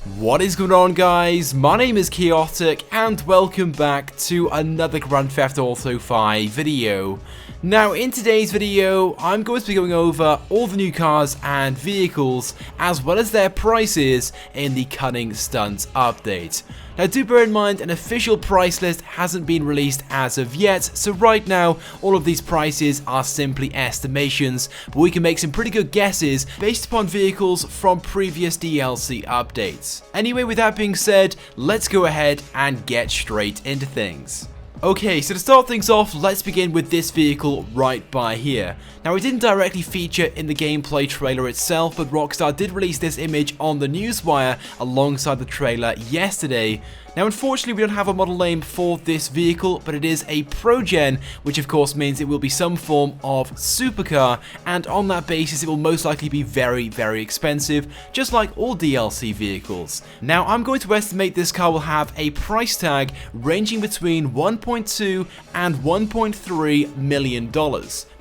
What is going on, guys? My name is Chaotic and welcome back to another Grand Theft Auto 5 video. Now in today's video I'm going to be going over all the new cars and vehicles as well as their prices in the Cunning Stunts update. Now do bear in mind an official price list hasn't been released as of yet, so right now all of these prices are simply estimations, but we can make some pretty good guesses based upon vehicles from previous DLC updates. Anyway, with that being said, let's go ahead and get straight into things. Okay, so to start things off, let's begin with this vehicle right by here. Now, it didn't directly feature in the gameplay trailer itself, but Rockstar did release this image on the newswire alongside the trailer yesterday. Now, unfortunately, we don't have a model name for this vehicle, but it is a Pro-Gen, which of course means it will be some form of supercar, and on that basis, it will most likely be very, very expensive, just like all DLC vehicles. Now, I'm going to estimate this car will have a price tag ranging between $1.2 and $1.3 million.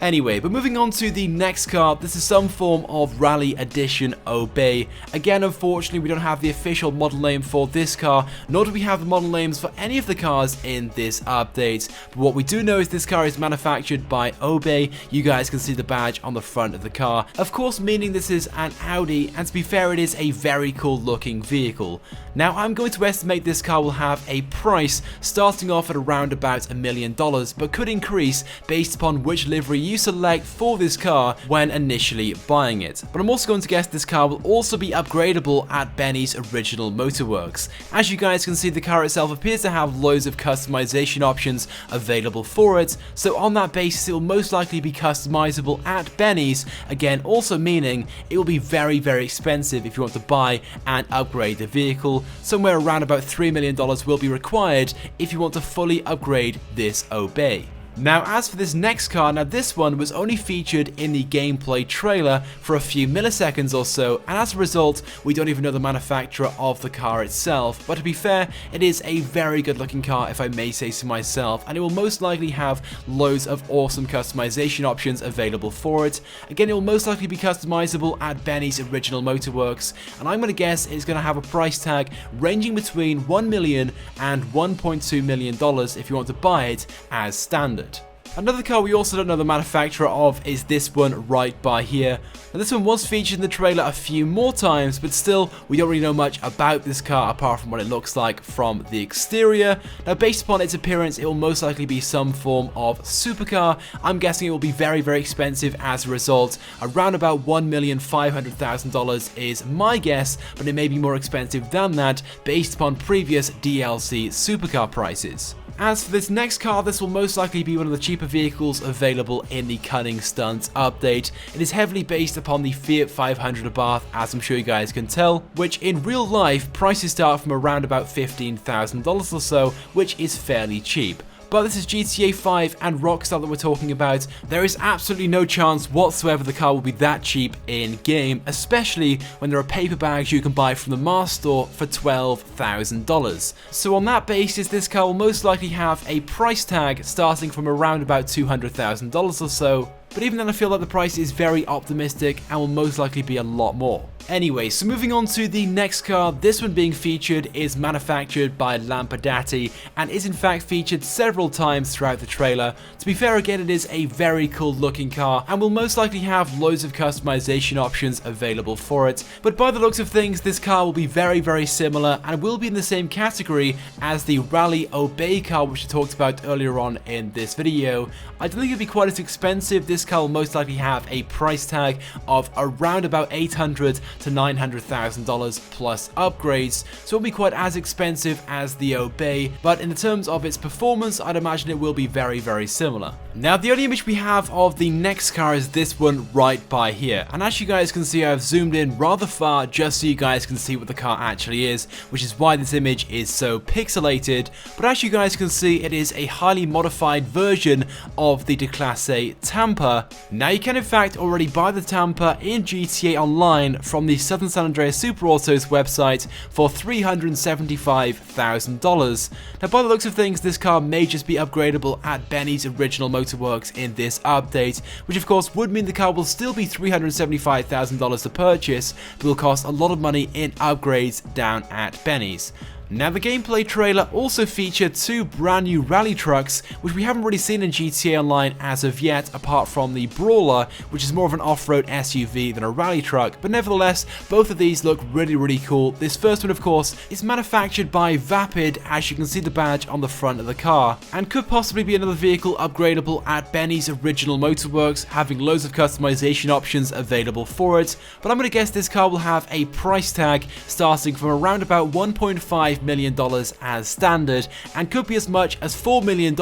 Anyway, but moving on to the next car, this is some form of Rally Edition Obey. Again, unfortunately, we don't have the official model name for this car, nor do we have the model names for any of the cars in this update. But what we do know is this car is manufactured by Obey. You guys can see the badge on the front of the car, of course meaning this is an Audi, and to be fair, it is a very cool looking vehicle. Now, I'm going to estimate this car will have a price starting off at around about $1 million, but could increase based upon which livery you select for this car when initially buying it. But I'm also going to guess this car will also be upgradable at Benny's Original Motorworks. As you guys can see, the car itself appears to have loads of customization options available for it, so on that basis it will most likely be customizable at Benny's, again also meaning it will be very, very expensive if you want to buy and upgrade the vehicle. Somewhere around about $3 million will be required if you want to fully upgrade this Obey. Now, as for this next car, now this one was only featured in the gameplay trailer for a few milliseconds or so, and as a result, we don't even know the manufacturer of the car itself. But to be fair, it is a very good looking car, if I may say so myself, and it will most likely have loads of awesome customization options available for it. Again, it will most likely be customizable at Benny's Original Motorworks, and I'm going to guess it's going to have a price tag ranging between $1 million and $1.2 million if you want to buy it as standard. Another car we also don't know the manufacturer of is this one right by here. Now, this one was featured in the trailer a few more times, but still we don't really know much about this car apart from what it looks like from the exterior. Now, based upon its appearance, it will most likely be some form of supercar. I'm guessing it will be very, very expensive as a result. Around about $1,500,000 is my guess, but it may be more expensive than that based upon previous DLC supercar prices. As for this next car, this will most likely be one of the cheaper vehicles available in the Cunning Stunts update. It is heavily based upon the Fiat 500 Abarth, as I'm sure you guys can tell, which in real life prices start from around about $15,000 or so, which is fairly cheap. But this is GTA 5 and Rockstar that we're talking about. There is absolutely no chance whatsoever the car will be that cheap in-game, especially when there are paper bags you can buy from the Mars store for $12,000. So on that basis, this car will most likely have a price tag starting from around about $200,000 or so. But even then, I feel like the price is very optimistic and will most likely be a lot more. Anyway, so moving on to the next car, this one being featured is manufactured by Lampadati and is in fact featured several times throughout the trailer. To be fair, again, it is a very cool looking car and will most likely have loads of customization options available for it. But by the looks of things, this car will be very, very similar and will be in the same category as the Rally Obey car, which I talked about earlier on in this video. I don't think it'll be quite as expensive. This car will most likely have a price tag of around about $800,000 to $900,000 plus upgrades, so it won't be quite as expensive as the Obey, but in terms of its performance, I'd imagine it will be very, very similar. Now, the only image we have of the next car is this one right by here, and as you guys can see, I've zoomed in rather far just so you guys can see what the car actually is, which is why this image is so pixelated. But as you guys can see, it is a highly modified version of the Classe Tampa, Tampa. Now you can in fact already buy the Tampa in GTA Online from the Southern San Andreas Super Autos website for $375,000. Now by the looks of things, this car may just be upgradable at Benny's original motorworks in this update, which of course would mean the car will still be $375,000 to purchase, but will cost a lot of money in upgrades down at Benny's. Now the gameplay trailer also featured two brand new rally trucks, which we haven't really seen in GTA Online as of yet, apart from the Brawler, which is more of an off-road SUV than a rally truck, but nevertheless, both of these look really cool. This first one of course is manufactured by Vapid, as you can see the badge on the front of the car, and could possibly be another vehicle upgradable at Benny's original motorworks, having loads of customization options available for it, but I'm going to guess this car will have a price tag starting from around about $1.5 million as standard, and could be as much as $4 million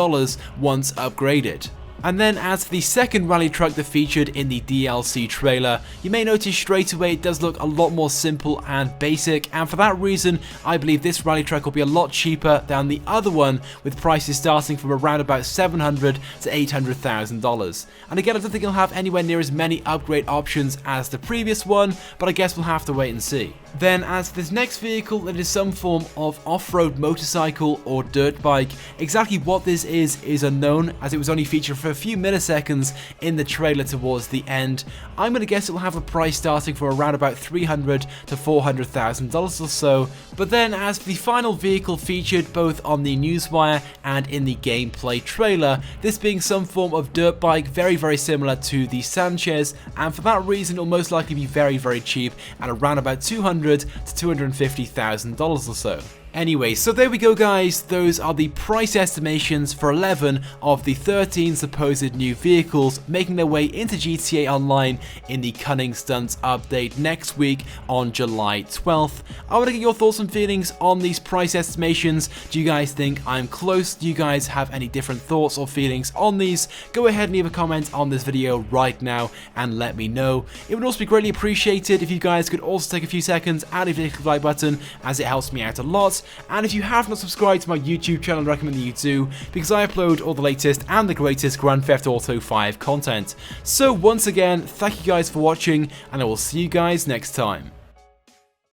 once upgraded. And then as for the second rally truck that featured in the DLC trailer, you may notice straight away it does look a lot more simple and basic, and for that reason I believe this rally truck will be a lot cheaper than the other one, with prices starting from around about $700,000 to $800,000. And again, I don't think it'll have anywhere near as many upgrade options as the previous one, but I guess we'll have to wait and see. Then as for this next vehicle, it is some form of off-road motorcycle or dirt bike. Exactly what this is unknown, as it was only featured for a few milliseconds in the trailer towards the end. I'm going to guess it will have a price starting for around about $300,000 to $400,000 or so. But then as for the final vehicle featured both on the newswire and in the gameplay trailer, this being some form of dirt bike very similar to the Sanchez, and for that reason it will most likely be very cheap at around about $200,000 to $250,000 or so. Anyway, so there we go guys, those are the price estimations for 11 of the 13 supposed new vehicles making their way into GTA Online in the Cunning Stunts update next week on July 12th. I want to get your thoughts and feelings on these price estimations. Do you guys think I'm close? Do you guys have any different thoughts or feelings on these? Go ahead and leave a comment on this video right now and let me know. It would also be greatly appreciated if you guys could also take a few seconds and leave a like button, as it helps me out a lot. And if you have not subscribed to my YouTube channel, I recommend that you do, because I upload all the latest and the greatest Grand Theft Auto 5 content. So once again, thank you guys for watching, and I will see you guys next time.